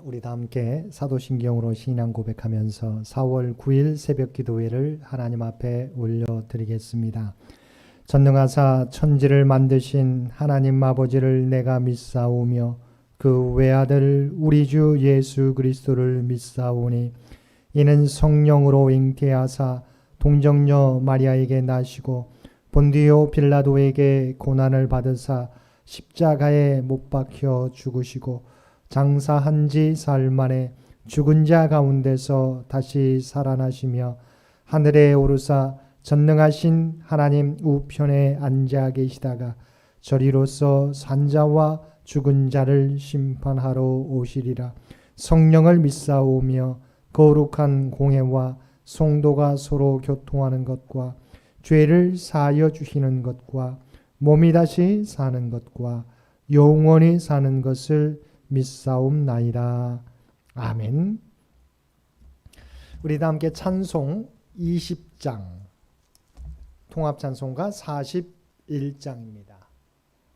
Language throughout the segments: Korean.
우리 다 함께 사도신경으로 신앙 고백하면서 4월 9일 새벽 기도회를 하나님 앞에 올려드리겠습니다. 전능하사 천지를 만드신 하나님 아버지를 내가 믿사오며 그 외아들 우리 주 예수 그리스도를 믿사오니 이는 성령으로 잉태하사 동정녀 마리아에게 나시고 본디오 빌라도에게 고난을 받으사 십자가에 못 박혀 죽으시고 장사한 지 사흘 만에 죽은 자 가운데서 다시 살아나시며 하늘에 오르사 전능하신 하나님 우편에 앉아 계시다가 저리로서 산자와 죽은 자를 심판하러 오시리라. 성령을 믿사오며 거룩한 공회와 성도가 서로 교통하는 것과 죄를 사하여 주시는 것과 몸이 다시 사는 것과 영원히 사는 것을 믿사옵나이다. 아멘. 우리 다 함께 찬송 20장, 통합찬송가 41장입니다.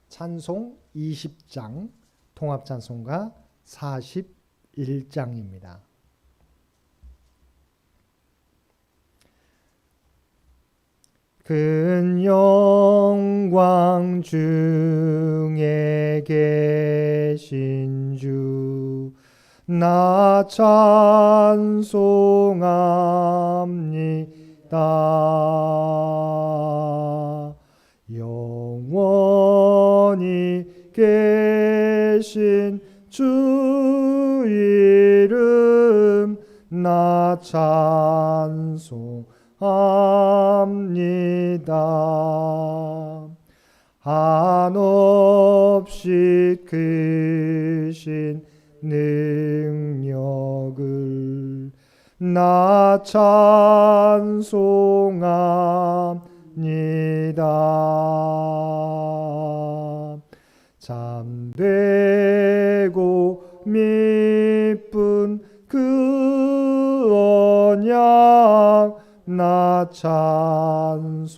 찬송 20장, 통합찬송가 41장입니다. 큰 영광 중에 계신 주 나 찬송합니다. 영원히 계신 주 이름 나 찬송합니다. 한없이 크신 능력을 나 찬송합니다. 참되고 미쁜 그 언약 나 찬송합니다.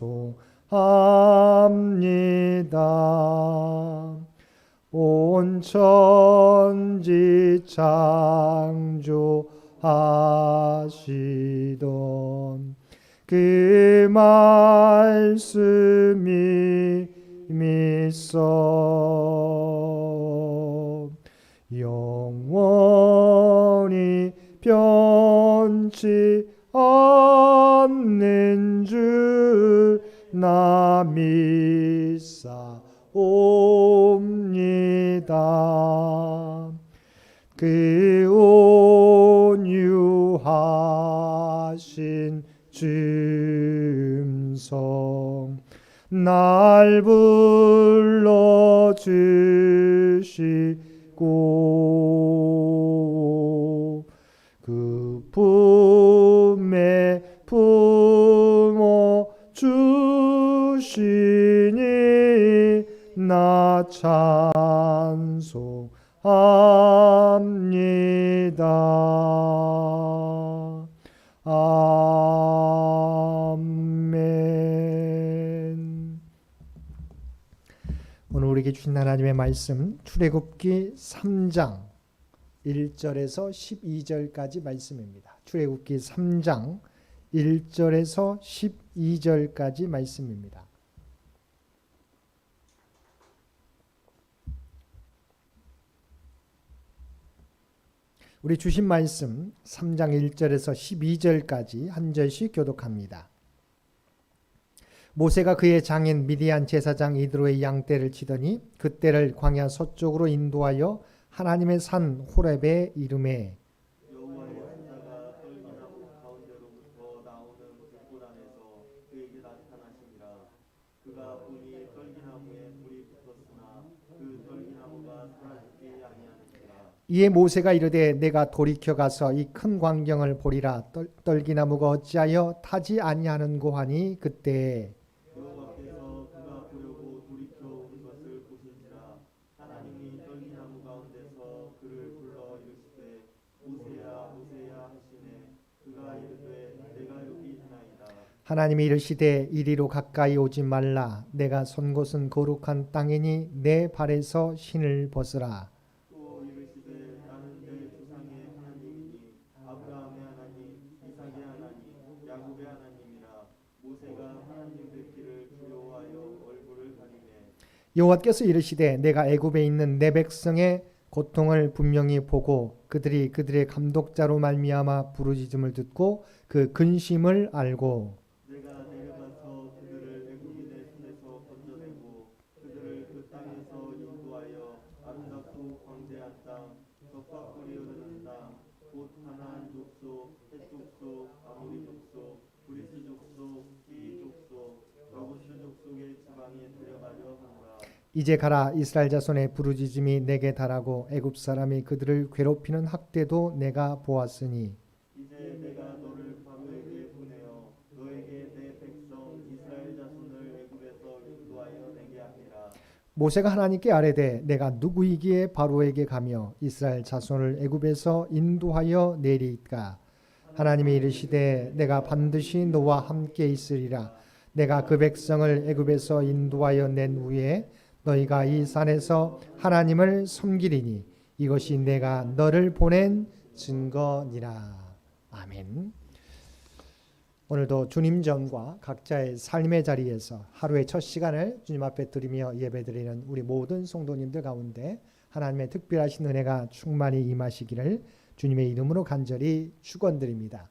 온 천지 창조하시던 그 말씀이 믿어 영원히 변치 않는 줄 나 믿사옵니다. 그 온유하신 줌성 날 불러주시고 그 품에 품어 주시니 나 찬송합니다. 아멘. 오늘 우리에게 주신 하나님의 말씀 출애굽기 3장 1절에서 12절까지 말씀입니다. 출애굽기 3장 1절에서 12절까지 말씀입니다. 우리 주신 말씀 3장 1절에서 12절까지 한 절씩 교독합니다. 모세가 그의 장인 미디안 제사장 이드로의 양떼를 치더니 그 떼를 광야 서쪽으로 인도하여 하나님의 산 호렙에 이르매 여호와의 산자가 떨기나무 가운데로부터 나오는 불꽃 안에서 그에게 나타나시니라. 그가 보니 떨기나무에 불이 붙었으나 그 떨기나무가 사라지지 아니하는지라. 이에 모세가 이르되 내가 돌이켜 가서 이 큰 광경을 보리라. 떨기나무가 어찌하여 타지 아니하는고 하니 그때 여호와께서 그가 보려고 돌이켜 온 것을 보신지라. 하나님이 떨기나무 가운데서 그를 불러 이르시되 모세야 모세야 하시매 그가 이르되 내가 여기 있나이다. 하나님이 이르시되 이리로 가까이 오지 말라. 내가 선 곳은 거룩한 땅이니 내 발에서 신을 벗으라. 또 이르시되 나는 내 조상의 여호와께서 이르시되 내가 애굽에 있는 내 백성의 고통을 분명히 보고 그들이 그들의 감독자로 말미암아 부르짖음을 듣고 그 근심을 알고 내가 내려가서 그들을 애굽인의 손에서 건져내고 그들을 그 땅에서 인도하여 아름답고 광대한 땅, 덕과 꿀이 흐르는 땅, 곧 가나안 족속, 헷 족속, 아모리 족속, 브리스 족속, 히 족속, 여부스 족속의 지방에 데려가려 하노라. 이제 가라. 이스라엘 자손의 부르짖음이 내게 달하고 애굽 사람이 그들을 괴롭히는 학대도 내가 보았으니 이제 내가 너를 바로에게 보내어 너에게 내 백성 이스라엘 자손을 애굽에서 인도하여 내게 하리라. 모세가 하나님께 아뢰되 내가 누구이기에 바로에게 가며 이스라엘 자손을 애굽에서 인도하여 내리이까. 하나님이 이르시되 내가 반드시 너와 함께 있으리라. 내가 그 백성을 애굽에서 인도하여 낸 후에 너희가 이 산에서 하나님을 섬기리니 이것이 내가 너를 보낸 증거니라. 아멘. 오늘도 주님 전과 각자의 삶의 자리에서 하루의 첫 시간을 주님 앞에 드리며 예배드리는 우리 모든 성도님들 가운데 하나님의 특별하신 은혜가 충만히 임하시기를 주님의 이름으로 간절히 축원드립니다.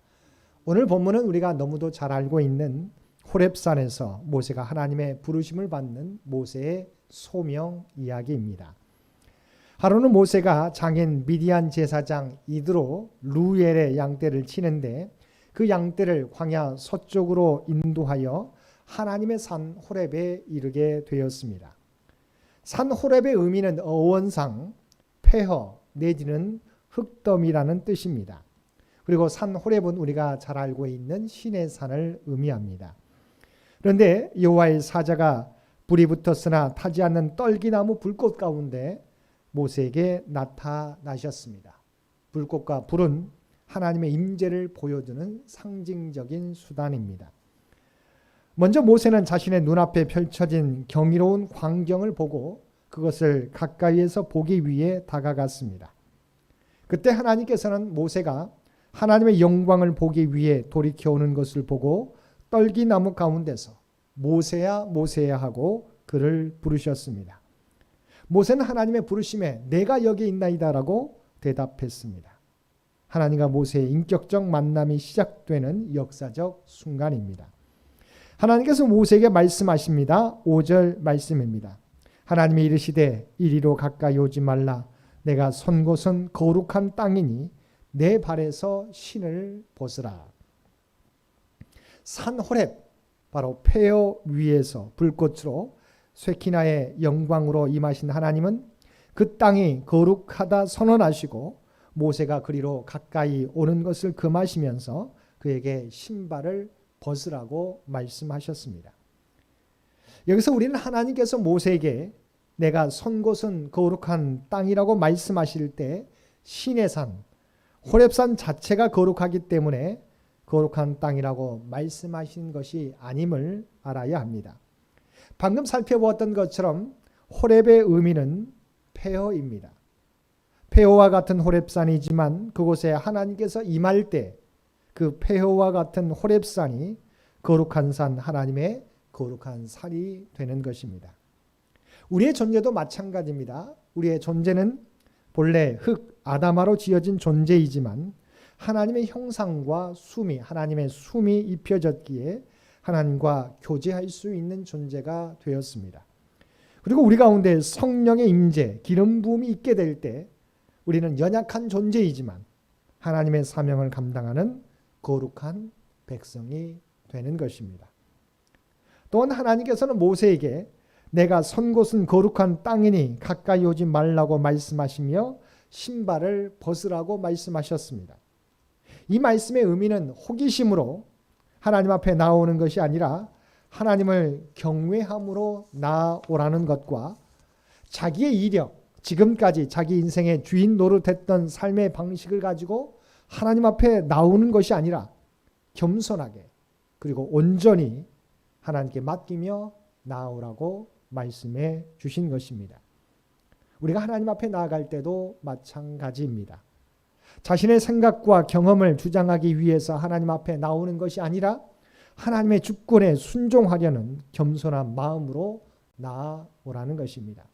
오늘 본문은 우리가 너무도 잘 알고 있는 호렙산에서 모세가 하나님의 부르심을 받는 모세의 소명 이야기입니다. 하루는 모세가 장인 미디안 제사장 이드로 루엘의 양떼를 치는데 그 양떼를 광야 서쪽으로 인도하여 하나님의 산 호렙에 이르게 되었습니다. 산 호렙의 의미는 어원상 폐허 내지는 흙더미라는 뜻입니다. 그리고 산 호렙은 우리가 잘 알고 있는 신의 산을 의미합니다. 그런데 여호와의 사자가 불이 붙었으나 타지 않는 떨기나무 불꽃 가운데 모세에게 나타나셨습니다. 불꽃과 불은 하나님의 임재를 보여주는 상징적인 수단입니다. 먼저 모세는 자신의 눈앞에 펼쳐진 경이로운 광경을 보고 그것을 가까이에서 보기 위해 다가갔습니다. 그때 하나님께서는 모세가 하나님의 영광을 보기 위해 돌이켜오는 것을 보고 떨기나무 가운데서 모세야 모세야 하고 그를 부르셨습니다. 모세는 하나님의 부르심에 내가 여기 있나이다라고 대답했습니다. 하나님과 모세의 인격적 만남이 시작되는 역사적 순간입니다. 하나님께서 모세에게 말씀하십니다. 5절 말씀입니다. 하나님이 이르시되 이리로 가까이 오지 말라. 내가 선 곳은 거룩한 땅이니 내 발에서 신을 벗으라. 산 호렙, 바로 폐허 위에서 불꽃으로 쇠키나의 영광으로 임하신 하나님은 그 땅이 거룩하다 선언하시고 모세가 그리로 가까이 오는 것을 금하시면서 그에게 신발을 벗으라고 말씀하셨습니다. 여기서 우리는 하나님께서 모세에게 내가 선 곳은 거룩한 땅이라고 말씀하실 때 신의 산, 호렙산 자체가 거룩하기 때문에 거룩한 땅이라고 말씀하신 것이 아님을 알아야 합니다. 방금 살펴보았던 것처럼 호렙의 의미는 폐허입니다. 폐허와 같은 호렙산이지만 그곳에 하나님께서 임할 때 그 폐허와 같은 호렙산이 거룩한 산, 하나님의 거룩한 산이 되는 것입니다. 우리의 존재도 마찬가지입니다. 우리의 존재는 본래 흙, 아담아로 지어진 존재이지만 하나님의 형상과 숨이, 하나님의 숨이 입혀졌기에 하나님과 교제할 수 있는 존재가 되었습니다. 그리고 우리 가운데 성령의 임재, 기름 부음이 있게 될 때 우리는 연약한 존재이지만 하나님의 사명을 감당하는 거룩한 백성이 되는 것입니다. 또한 하나님께서는 모세에게 내가 선 곳은 거룩한 땅이니 가까이 오지 말라고 말씀하시며 신발을 벗으라고 말씀하셨습니다. 이 말씀의 의미는 호기심으로 하나님 앞에 나오는 것이 아니라 하나님을 경외함으로 나아오라는 것과 자기의 이력, 지금까지 자기 인생의 주인 노릇했던 삶의 방식을 가지고 하나님 앞에 나오는 것이 아니라 겸손하게 그리고 온전히 하나님께 맡기며 나아오라고 말씀해 주신 것입니다. 우리가 하나님 앞에 나아갈 때도 마찬가지입니다. 자신의 생각과 경험을 주장하기 위해서 하나님 앞에 나오는 것이 아니라 하나님의 주권에 순종하려는 겸손한 마음으로 나아오라는 것입니다.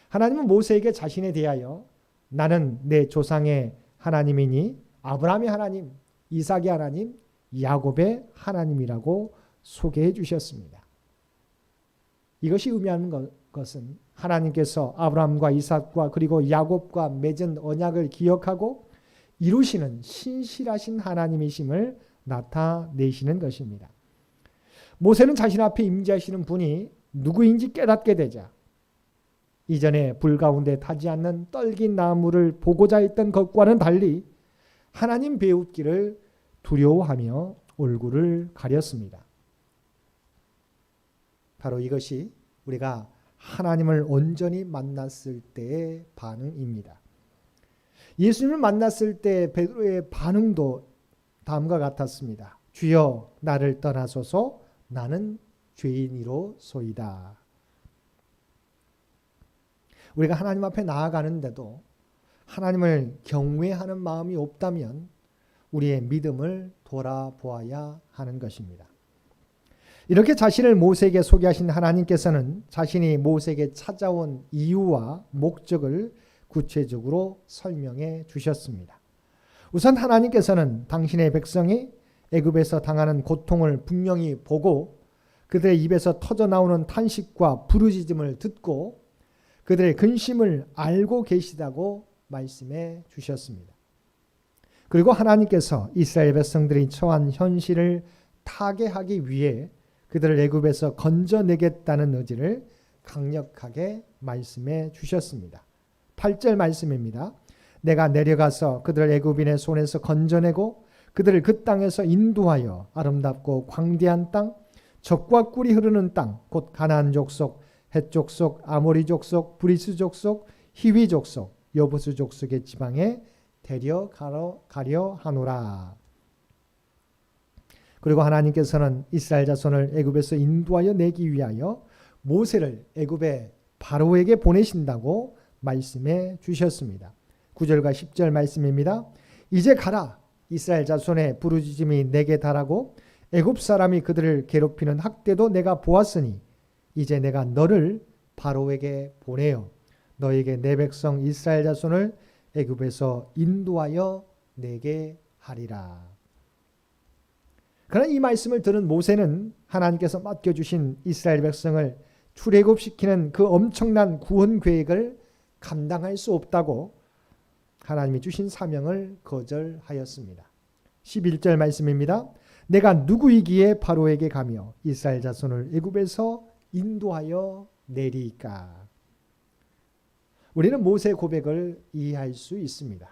하나님은 모세에게 자신에 대하여 나는 내 조상의 하나님이니 아브라함의 하나님, 이삭의 하나님, 야곱의 하나님이라고 소개해 주셨습니다. 이것이 의미하는 것은 하나님께서 아브라함과 이삭과 그리고 야곱과 맺은 언약을 기억하고 이루시는 신실하신 하나님이심을 나타내시는 것입니다. 모세는 자신 앞에 임재하시는 분이 누구인지 깨닫게 되자 이전에 불 가운데 타지 않는 떨긴 나무를 보고자 했던 것과는 달리 하나님 배우기를 두려워하며 얼굴을 가렸습니다. 바로 이것이 우리가 하나님을 온전히 만났을 때의 반응입니다. 예수님을 만났을 때 베드로의 반응도 다음과 같았습니다. 주여 나를 떠나소서 나는 죄인이로소이다. 우리가 하나님 앞에 나아가는데도 하나님을 경외하는 마음이 없다면 우리의 믿음을 돌아보아야 하는 것입니다. 이렇게 자신을 모세에게 소개하신 하나님께서는 자신이 모세에게 찾아온 이유와 목적을 구체적으로 설명해 주셨습니다. 우선 하나님께서는 당신의 백성이 애굽에서 당하는 고통을 분명히 보고 그들의 입에서 터져나오는 탄식과 부르짖음을 듣고 그들의 근심을 알고 계시다고 말씀해 주셨습니다. 그리고 하나님께서 이스라엘 백성들이 처한 현실을 타개하기 위해 그들을 애굽에서 건져내겠다는 의지를 강력하게 말씀해 주셨습니다. 8절 말씀입니다. 내가 내려가서 그들을 애굽인의 손에서 건져내고 그들을 그 땅에서 인도하여 아름답고 광대한 땅, 젖과 꿀이 흐르는 땅, 곧 가나안 족속, 헷 족속, 아모리 족속, 브리스 족속, 히위 족속, 여부스 족속의 지방에 데려가려 하노라. 그리고 하나님께서는 이스라엘 자손을 애굽에서 인도하여 내기 위하여 모세를 애굽의 바로에게 보내신다고 말씀해 주셨습니다. 9절과 10절 말씀입니다. 이제 가라. 이스라엘 자손의 부르짖음이 내게 달하고 애굽 사람이 그들을 괴롭히는 학대도 내가 보았으니 이제 내가 너를 바로에게 보내어 너에게 내 백성 이스라엘 자손을 애굽에서 인도하여 내게 하리라. 그러나 이 말씀을 들은 모세는 하나님께서 맡겨주신 이스라엘 백성을 출애굽시키는 그 엄청난 구원 계획을 감당할 수 없다고 하나님이 주신 사명을 거절하였습니다. 11절 말씀입니다. 내가 누구이기에 바로에게 가며 이스라엘 자손을 애굽에서 인도하여 내리까. 우리는 모세의 고백을 이해할 수 있습니다.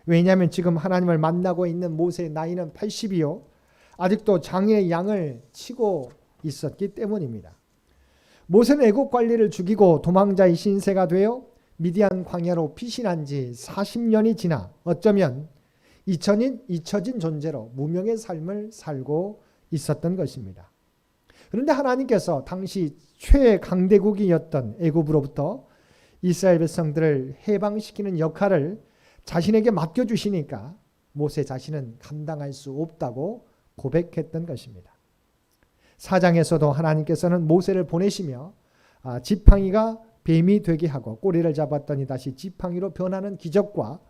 왜냐하면 지금 하나님을 만나고 있는 모세의 나이는 80이요. 아직도 장의 양을 치고 있었기 때문입니다. 모세는 애국 관리를 죽이고 도망자의 신세가 되어 미디안 광야로 피신한 지 40년이 지나 어쩌면 잊혀진 존재로 무명의 삶을 살고 있었던 것입니다. 그런데 하나님께서 당시 최강대국이었던 애굽으로부터 이스라엘 백성들을 해방시키는 역할을 자신에게 맡겨주시니까 모세 자신은 감당할 수 없다고 고백했던 것입니다. 4장에서도 하나님께서는 모세를 보내시며 지팡이가 뱀이 되게 하고 꼬리를 잡았더니 다시 지팡이로 변하는 기적과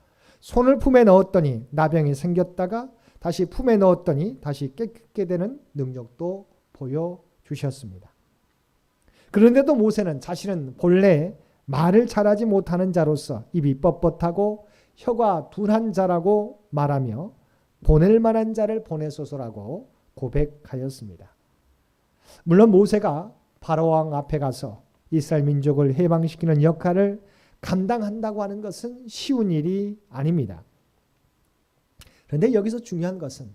손을 품에 넣었더니 나병이 생겼다가 다시 품에 넣었더니 다시 깨끗게 되는 능력도 보여주셨습니다. 그런데도 모세는 자신은 본래 말을 잘하지 못하는 자로서 입이 뻣뻣하고 혀가 둔한 자라고 말하며 보낼 만한 자를 보내소서라고 고백하였습니다. 물론 모세가 바로왕 앞에 가서 이스라엘 민족을 해방시키는 역할을 감당한다고 하는 것은 쉬운 일이 아닙니다. 그런데 여기서 중요한 것은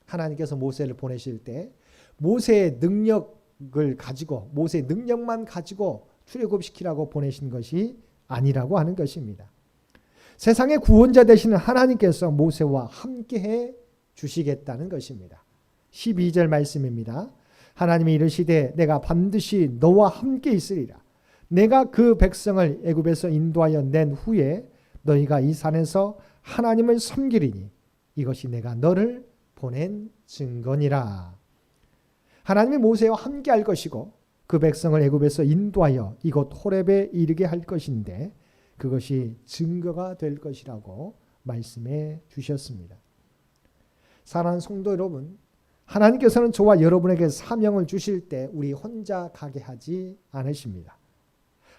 하나님께서 모세를 보내실 때 모세의 능력을 가지고 모세의 능력만 가지고 출애굽시키라고 보내신 것이 아니라고 하는 것입니다. 세상의 구원자 되시는 하나님께서 모세와 함께해 주시겠다는 것입니다. 12절 말씀입니다. 하나님이 이르시되 내가 반드시 너와 함께 있으리라. 내가 그 백성을 애굽에서 인도하여 낸 후에 너희가 이 산에서 하나님을 섬기리니 이것이 내가 너를 보낸 증거니라. 하나님이 모세와 함께 할 것이고 그 백성을 애굽에서 인도하여 이곳 호렙에 이르게 할 것인데 그것이 증거가 될 것이라고 말씀해 주셨습니다. 사랑하는 성도 여러분, 하나님께서는 저와 여러분에게 사명을 주실 때 우리 혼자 가게 하지 않으십니다.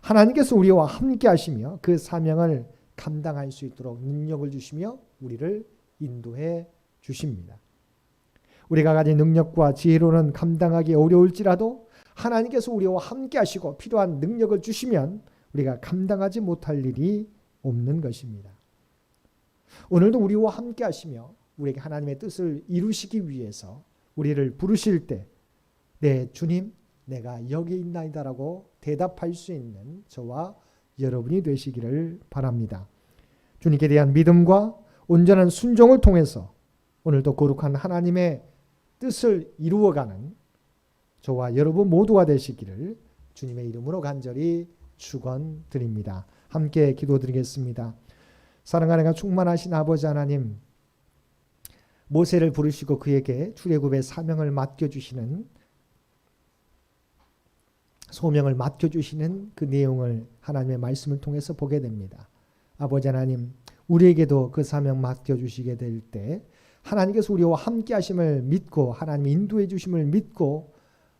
하나님께서 우리와 함께 하시며 그 사명을 감당할 수 있도록 능력을 주시며 우리를 인도해 주십니다. 우리가 가진 능력과 지혜로는 감당하기 어려울지라도 하나님께서 우리와 함께 하시고 필요한 능력을 주시면 우리가 감당하지 못할 일이 없는 것입니다. 오늘도 우리와 함께 하시며 우리에게 하나님의 뜻을 이루시기 위해서 우리를 부르실 때 네 주님 내가 여기 있나이다라고 대답할 수 있는 저와 여러분이 되시기를 바랍니다. 주님께 대한 믿음과 온전한 순종을 통해서 오늘도 거룩한 하나님의 뜻을 이루어가는 저와 여러분 모두가 되시기를 주님의 이름으로 간절히 축원드립니다. 함께 기도드리겠습니다. 사랑하는 충만하신 아버지 하나님, 모세를 부르시고 그에게 출애굽의 사명을 맡겨주시는 소명을 맡겨주시는 그 내용을 하나님의 말씀을 통해서 보게 됩니다. 아버지 하나님, 우리에게도 그 사명 맡겨주시게 될 때 하나님께서 우리와 함께 하심을 믿고 하나님의 인도해 주심을 믿고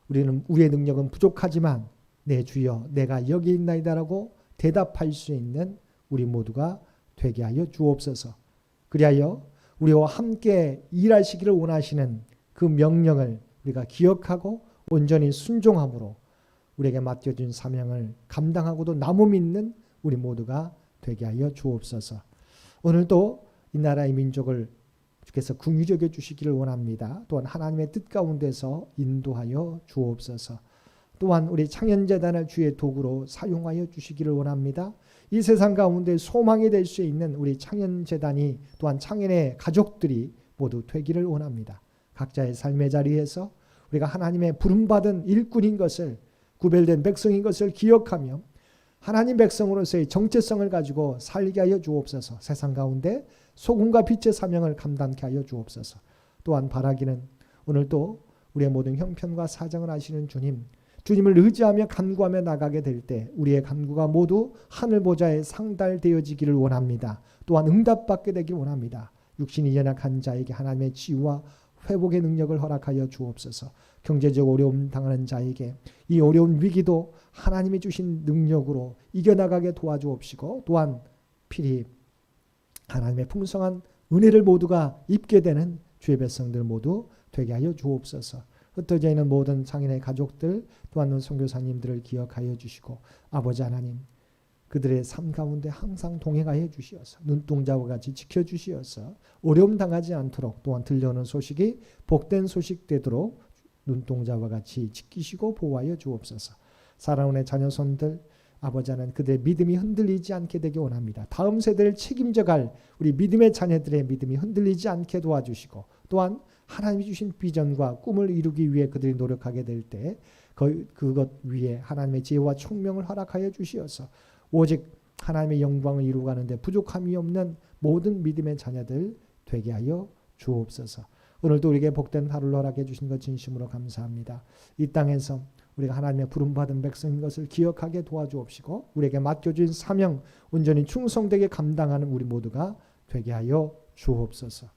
우리의 능력은 부족하지만 내 주여 내가 여기 있나이다라고 대답할 수 있는 우리 모두가 되게 하여 주옵소서. 그리하여 우리와 함께 일하시기를 원하시는 그 명령을 우리가 기억하고 온전히 순종함으로 우리에게 맡겨진 사명을 감당하고도 나무 믿는 우리 모두가 되게 하여 주옵소서. 오늘도 이 나라의 민족을 주께서 긍휼히 여겨 주시기를 원합니다. 또한 하나님의 뜻 가운데서 인도하여 주옵소서. 또한 우리 창현재단을 주의 도구로 사용하여 주시기를 원합니다. 이 세상 가운데 소망이 될 수 있는 우리 창현재단이 또한 창현의 가족들이 모두 되기를 원합니다. 각자의 삶의 자리에서 우리가 하나님의 부름받은 일꾼인 것을 구별된 백성인 것을 기억하며 하나님 백성으로서의 정체성을 가지고 살게 하여 주옵소서. 세상 가운데 소금과 빛의 사명을 감당케 하여 주옵소서. 또한 바라기는 오늘도 우리의 모든 형편과 사정을 아시는 주님을 의지하며 간구하며 나가게 될 때 우리의 간구가 모두 하늘 보좌에 상달되어지기를 원합니다. 또한 응답받게 되길 원합니다. 육신이 연약한 자에게 하나님의 치유와 회복의 능력을 허락하여 주옵소서. 경제적 어려움 당하는 자에게 이 어려운 위기도 하나님이 주신 능력으로 이겨나가게 도와주옵시고 또한 필히 하나님의 풍성한 은혜를 모두가 입게 되는 주의 백성들 모두 되게 하여 주옵소서. 흩어져 있는 모든 장인의 가족들 또한 선교사님들을 기억하여 주시고 아버지 하나님 그들의 삶 가운데 항상 동행하여 주시어서 눈동자와 같이 지켜주시어서 어려움 당하지 않도록 또한 들려오는 소식이 복된 소식 되도록 눈동자와 같이 지키시고 보호하여 주옵소서. 사랑하는 자녀손들 아버지 하나님 그들의 믿음이 흔들리지 않게 되기 원합니다. 다음 세대를 책임져갈 우리 믿음의 자녀들의 믿음이 흔들리지 않게 도와주시고 또한 하나님이 주신 비전과 꿈을 이루기 위해 그들이 노력하게 될 때 그것 위에 하나님의 지혜와 총명을 허락하여 주시어서 오직 하나님의 영광을 이루어가는데 부족함이 없는 모든 믿음의 자녀들 되게 하여 주옵소서. 오늘도 우리에게 복된 하루를 허락해 주신 것 진심으로 감사합니다. 이 땅에서 우리가 하나님의 부름받은 백성인 것을 기억하게 도와주옵시고 우리에게 맡겨진 사명 온전히 충성되게 감당하는 우리 모두가 되게 하여 주옵소서.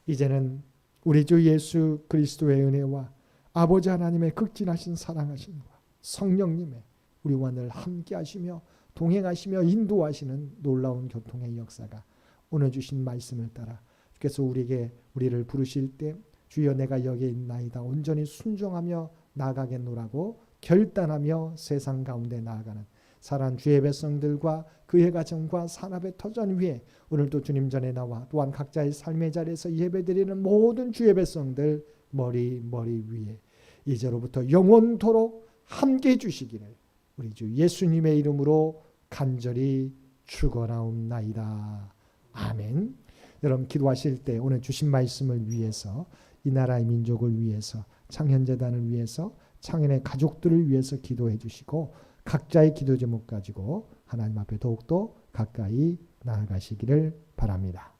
이제는 우리 주 예수 그리스도의 은혜와 아버지 하나님의 극진하신 사랑하심과 성령님의 우리와 늘 함께 하시며 동행하시며 인도하시는 놀라운 교통의 역사가 오늘 주신 말씀을 따라 주께서 우리를 부르실 때 주여 내가 여기에 있나이다 온전히 순종하며 나아가겠노라고 결단하며 세상 가운데 나아가는 사랑하는 주의 백성들과 그의 가정과 산업의 터전 위에 오늘도 주님 전에 나와 또한 각자의 삶의 자리에서 예배드리는 모든 주의 백성들 머리 위에 이제로부터 영원토록 함께 해주시기를 우리 주 예수님의 이름으로 간절히 축원하옵나이다. 아멘. 여러분 기도하실 때 오늘 주신 말씀을 위해서 이 나라의 민족을 위해서 창현재단을 위해서 창현의 가족들을 위해서 기도해 주시고 각자의 기도 제목 가지고 하나님 앞에 더욱더 가까이 나아가시기를 바랍니다.